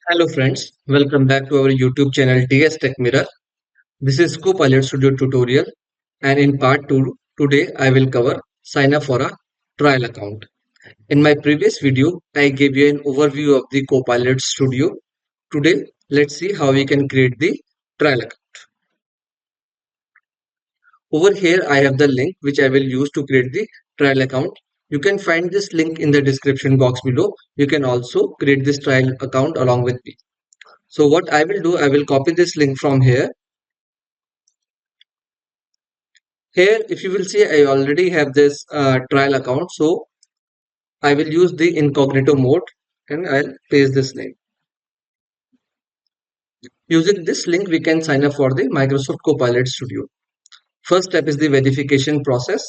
Hello friends, welcome back to our YouTube channel TS Tech Mirror. This is Copilot Studio tutorial and in part 2 today I will cover sign up for a trial account. In my previous video I gave you an overview of the Copilot Studio. Today let's see how we can create the trial account. Over here I have the link which I will use to create the trial account. You can find this link in the description box below. You can also create this trial account along with me. So what I will do, I will copy this link from here. Here, if you will see, I already have this trial account. So I will use the incognito mode and I'll paste this link. Using this link, we can sign up for the Microsoft Copilot Studio. First step is the verification process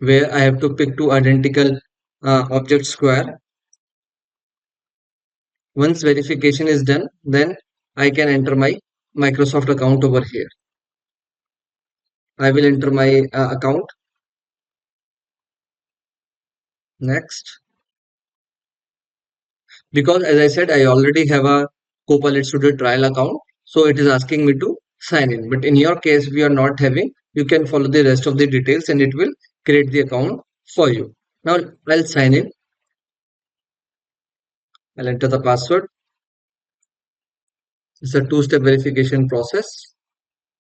where I have to pick two identical object square. Once verification is done, then I can enter my Microsoft account over here. I will enter my account. Next. Because as I said, I already have a Copilot Studio trial account, so it is asking me to sign in. But in your case, we are not having, you can follow the rest of the details and it will create the account for you. Now I'll sign in. I'll enter the password. It's a two-step verification process.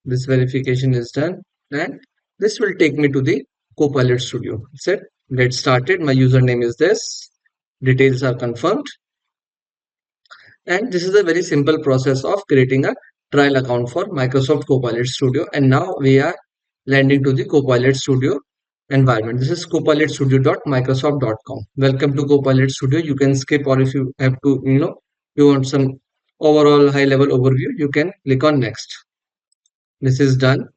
This verification is done and this will take me to the Copilot Studio. Set, get started. My username is this. Details are confirmed. And this is a very simple process of creating a trial account for Microsoft Copilot Studio. And now we are landing to the Copilot Studio environment. This is copilotstudio.microsoft.com. Welcome to Copilot Studio. You can skip, or if you have to, you want some overall high level overview, you can click on next. This is done.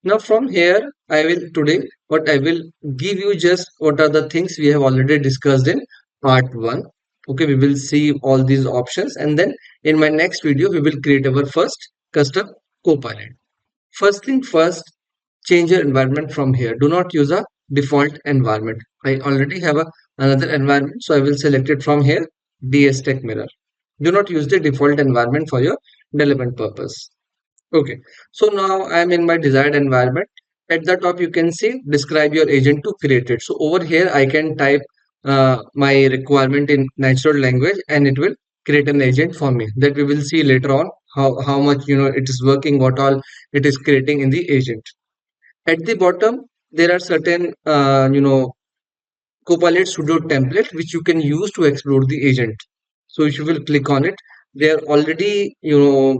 Now from here, I will today, what I will give you just what are the things we have already discussed in part 1. Okay, we will see all these options and then in my next video, we will create our first custom Copilot. First thing first, change your environment from here. Do not use a default environment. I already have another environment, so I will select it from here, DS Tech Mirror. Do not use the default environment for your development purpose. Okay, so now I'm in my desired environment. At the top, you can see describe your agent to create it. So over here, I can type my requirement in natural language and it will create an agent for me that we will see later on how much it is working, what all it is creating in the agent. At the bottom, there are certain Copilot Studio template which you can use to explore the agent. So if you will click on it, they are already,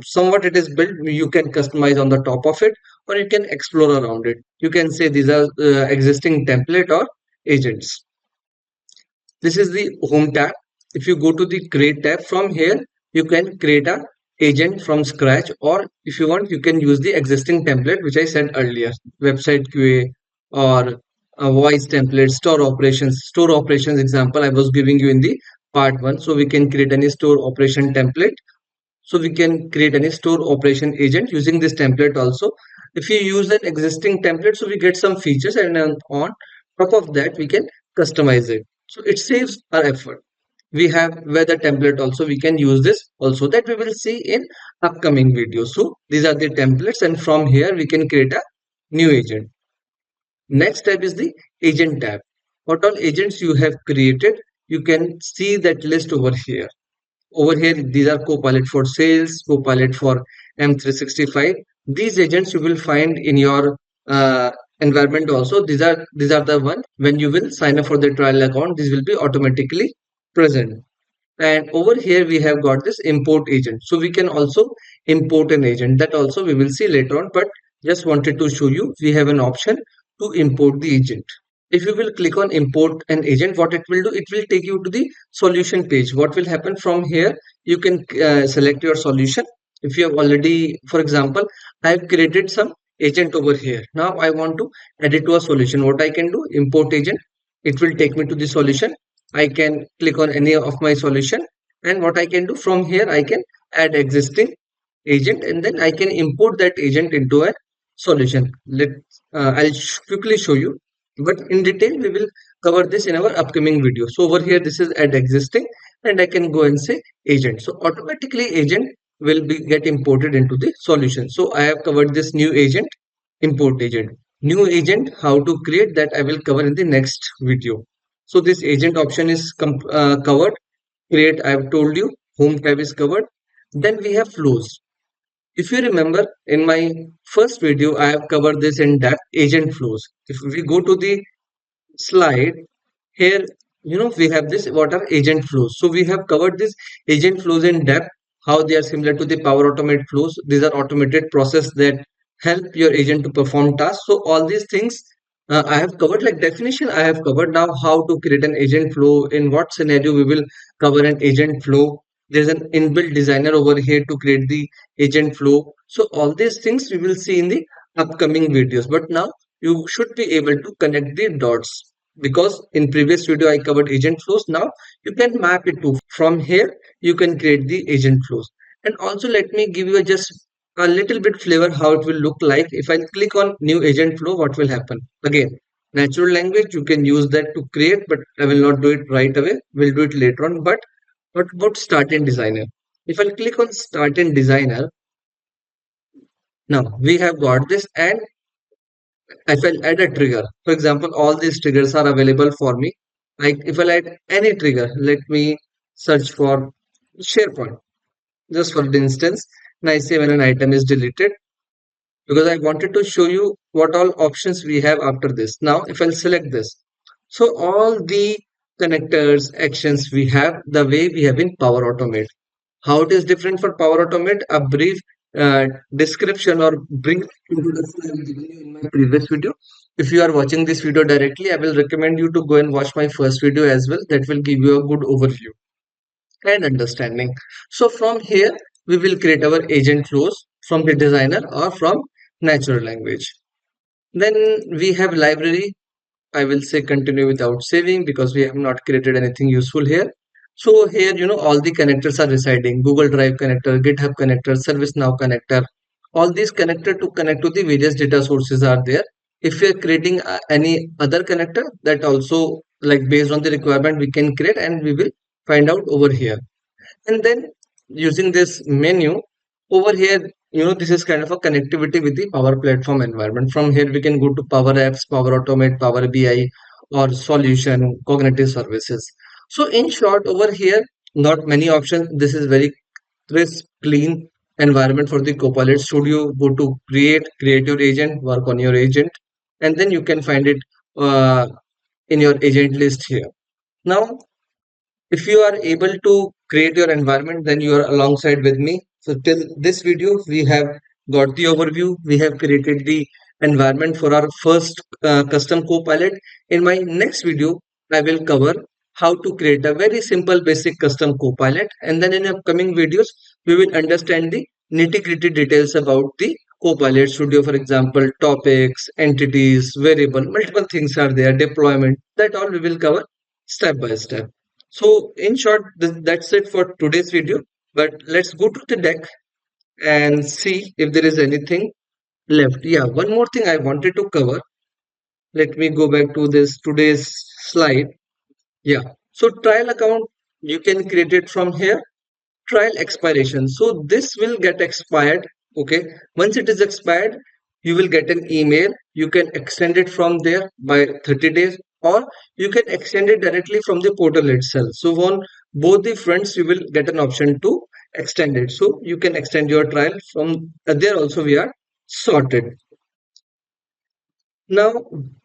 somewhat it is built. You can customize on the top of it, or you can explore around it. You can say these are existing template or agents. This is the home tab. If you go to the create tab from here, you can create a agent from scratch, or if you want, you can use the existing template, which I said earlier, website QA or a voice template, store operations example I was giving you in the part 1. So we can create any store operation template. So we can create any store operation agent using this template also. If you use an existing template, so we get some features, and on top of that, we can customize it. So it saves our effort. We have weather template also. We can use this also, that we will see in upcoming videos. So these are the templates, and from here we can create a new agent. Next tab is the agent tab. What all agents you have created, you can see that list over here. Over here, these are Copilot for sales, Copilot for M365. These agents you will find in your environment also. These are the one when you will sign up for the trial account. These will be automatically present. And over here we have got this import agent. So we can also import an agent. That also we will see later on. But just wanted to show you we have an option to import the agent. If you will click on import an agent, what it will do, it will take you to the solution page. What will happen from here, you can select your solution. If you have already, for example, I have created some agent over here. Now I want to add it to a solution. What I can do, import agent, it will take me to the solution. I can click on any of my solution, and what I can do from here, I can add existing agent and then I can import that agent into a solution. I'll quickly show you, but in detail we will cover this in our upcoming video. So over here, this is add existing, and I can go and say agent. So automatically agent will be get imported into the solution. So I have covered this new agent, import agent. New agent, how to create that I will cover in the next video. So this agent option is covered. Create, I have told you. Home tab is covered. Then we have flows. If you remember in my first video, I have covered this in depth, agent flows. If we go to the slide here, we have this what are agent flows. So we have covered this agent flows in depth, how they are similar to the Power Automate flows. These are automated process that help your agent to perform tasks. So all these things I have covered, like definition I have covered. Now how to create an agent flow, in what scenario we will cover an agent flow. There's an inbuilt designer over here to create the agent flow. So all these things we will see in the upcoming videos, but now you should be able to connect the dots, because in previous video I covered agent flows. Now you can map it to, from here you can create the agent flows. And also let me give you just a little bit flavor how it will look like. If I click on new agent flow, what will happen? Again, natural language, you can use that to create, but I will not do it right away, we'll do it later on. But what about start in designer? If I click on start in designer, now we have got this. And if I add a trigger, for example, all these triggers are available for me. Like if I add any trigger, let me search for SharePoint, just for the instance, and I say when an item is deleted, because I wanted to show you what all options we have after this. Now, if I'll select this, so all the connectors, actions we have the way we have in Power Automate. How it is different for Power Automate, a brief description or brief introduction I will give you in my previous video. If you are watching this video directly, I will recommend you to go and watch my first video as well. That will give you a good overview and understanding. So from here, we will create our agent flows from the designer or from natural language. Then we have library. I will say continue without saving because we have not created anything useful here. So here, all the connectors are residing. Google Drive connector, GitHub connector, ServiceNow connector. All these connector to connect to the various data sources are there. If we are creating any other connector, that also, like based on the requirement, we can create, and we will find out over here. And then using this menu over here, this is kind of a connectivity with the Power Platform environment. From here, we can go to Power Apps, Power Automate, Power BI, or Solution, Cognitive Services. So in short, over here, not many options. This is very crisp, clean environment for the Copilot Studio. Go to create your agent, work on your agent, and then you can find it uh, in your agent list here. Now, if you are able to create your environment, then you are alongside with me. So till this video we have got the overview, we have created the environment for our first custom copilot. In my next video I will cover how to create a very simple basic custom copilot, and then in upcoming videos we will understand the nitty gritty details about the copilot studio. For example, topics, entities, variable, multiple things are there, deployment, that all we will cover step by step. So in short, that's it for today's video. But let's go to the deck and see if there is anything left. Yeah, one more thing I wanted to cover. Let me go back to this today's slide. Yeah. So trial account, you can create it from here. Trial expiration. So this will get expired. Okay. Once it is expired, you will get an email. You can extend it from there by 30 days, or you can extend it directly from the portal itself. So on both the fronts, you will get an option to extend it. So you can extend your trial from there also. We are sorted. Now,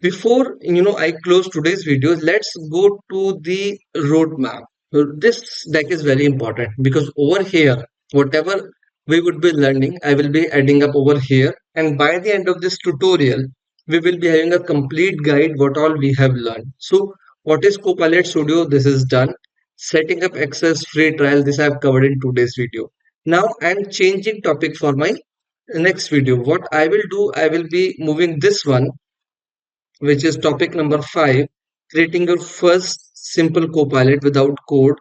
before I close today's videos, let's go to the roadmap. This deck is very important because over here, whatever we would be learning, I will be adding up over here. And by the end of this tutorial, we will be having a complete guide what all we have learned. So, what is Copilot Studio? This is done. Setting up access free trial. This I have covered in today's video. Now, I'm changing topic for my next video. What I will do, I will be moving this one, which is topic number 5, creating your first simple copilot without code.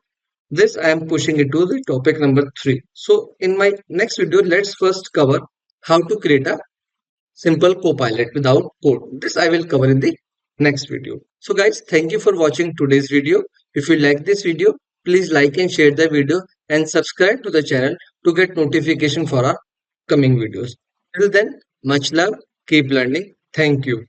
This I am pushing it to the topic number 3. So in my next video, let's first cover how to create a simple copilot without code. This I will cover in the next video. So guys, thank you for watching today's video. If you like this video, please like and share the video and subscribe to the channel to get notification for our coming videos. Till then, much love, keep learning. Thank you.